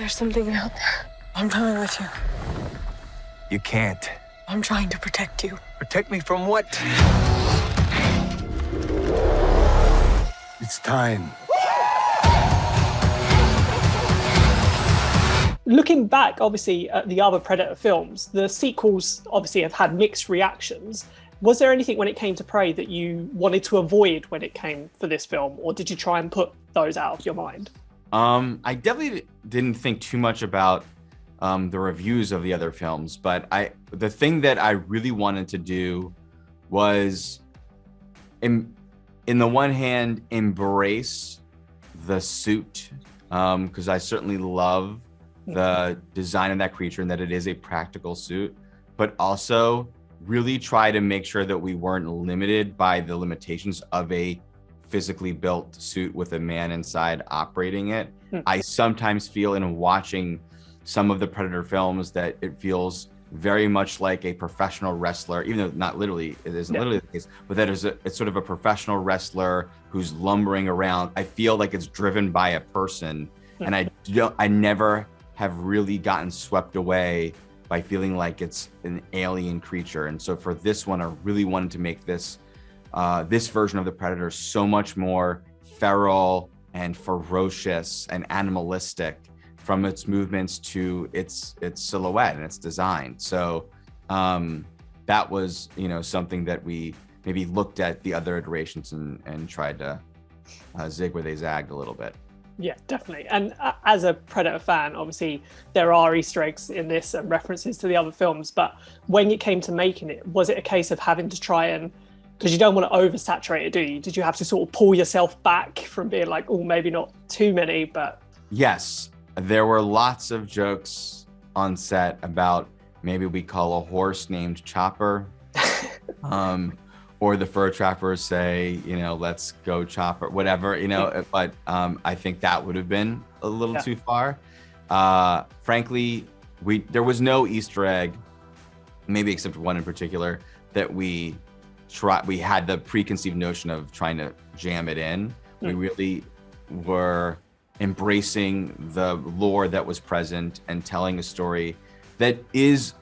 There's something out there. I'm coming with you. You can't. I'm trying to protect you. Protect me from what? It's time. Looking back, obviously, at the other Predator films, the sequels obviously have had mixed reactions. Was there anything when it came to Prey that you wanted to avoid when it came for this film, or did you try and put those out of your mind? I definitely didn't think too much about the reviews of the other films, but the thing that I really wanted to do was, in the one hand, embrace the suit, because I certainly love the design of that creature and that it is a practical suit, but also really try to make sure that we weren't limited by the limitations of a physically built suit with a man inside operating it. I sometimes feel in watching some of the Predator films that it feels very much like a professional wrestler, even though not literally, it isn't literally the case, but that it's sort of a professional wrestler who's lumbering around. I feel like it's driven by a person, and I never have really gotten swept away by feeling like it's an alien creature. And so for this one, I really wanted to make this version of the Predator so much more feral and ferocious and animalistic, from its movements to its silhouette and its design. So that was, something that we maybe looked at the other iterations and tried to zig where they zagged a little bit. Yeah, definitely. And as a Predator fan, obviously there are Easter eggs in this and references to the other films, but when it came to making it, was it a case of having to try and, because you don't want to oversaturate it, do you? Did you have to sort of pull yourself back from being like, oh, maybe not too many, but... Yes, there were lots of jokes on set about maybe we call a horse named Chopper, or the fur trappers say, let's go Chopper, whatever, but I think that would have been a little too far. Frankly, there was no Easter egg, maybe except one in particular, that we had the preconceived notion of trying to jam it in. We really were embracing the lore that was present and telling a story that is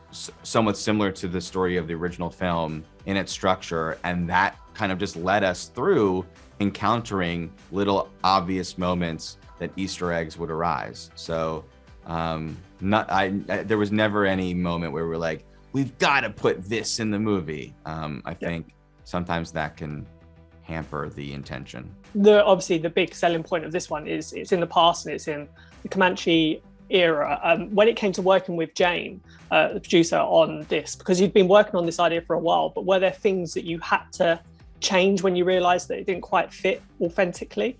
somewhat similar to the story of the original film in its structure, and that kind of just led us through encountering little obvious moments that Easter eggs would arise. So there was never any moment where we're like, we've got to put this in the movie. I think sometimes that can hamper the intention. Obviously, the big selling point of this one is it's in the past and it's in the Comanche era. When it came to working with Jane, the producer, on this, because you'd been working on this idea for a while, but were there things that you had to change when you realized that it didn't quite fit authentically?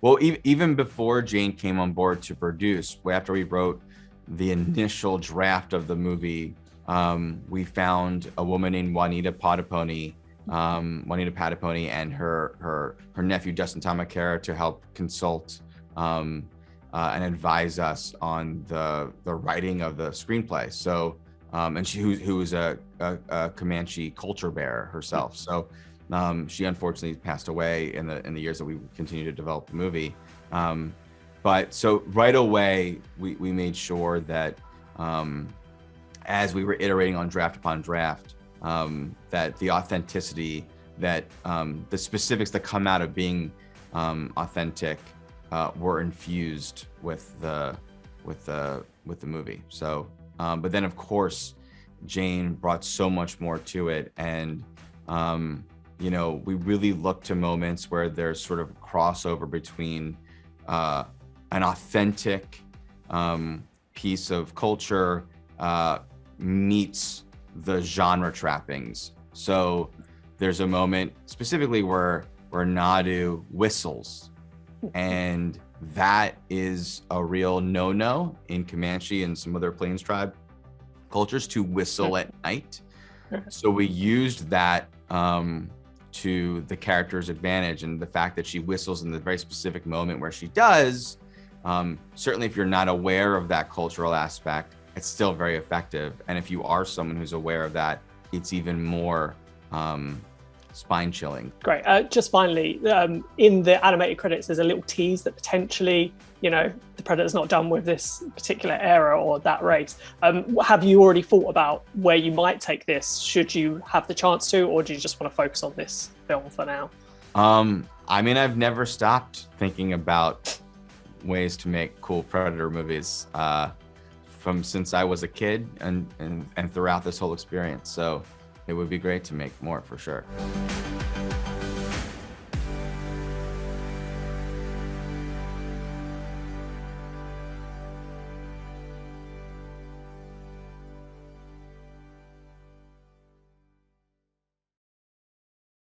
Well, even before Jane came on board to produce, after we wrote the initial draft of the movie, we found a woman named Juanita Padapone and her nephew Justin Tamakera to help consult and advise us on the writing of the screenplay. So, and who was a Comanche culture bearer herself. So, she unfortunately passed away in the years that we continued to develop the movie. But so right away we made sure that as we were iterating on draft upon draft, that the authenticity, that the specifics that come out of being authentic were infused with the movie. So, but then of course, Jane brought so much more to it, and we really look to moments where there's sort of crossover between an authentic piece of culture meets the genre trappings. So there's a moment specifically where Nadu whistles, and that is a real no-no in Comanche and some other Plains tribe cultures, to whistle at night. So we used that to the character's advantage, and the fact that she whistles in the very specific moment where she does, certainly if you're not aware of that cultural aspect, it's still very effective. And if you are someone who's aware of that, it's even more spine chilling. Great. Just finally, in the animated credits, there's a little tease that potentially, the Predator's not done with this particular era or that race. Have you already thought about where you might take this, should you have the chance to, or do you just want to focus on this film for now? I mean, I've never stopped thinking about ways to make cool Predator movies from since I was a kid and throughout this whole experience. So it would be great to make more for sure.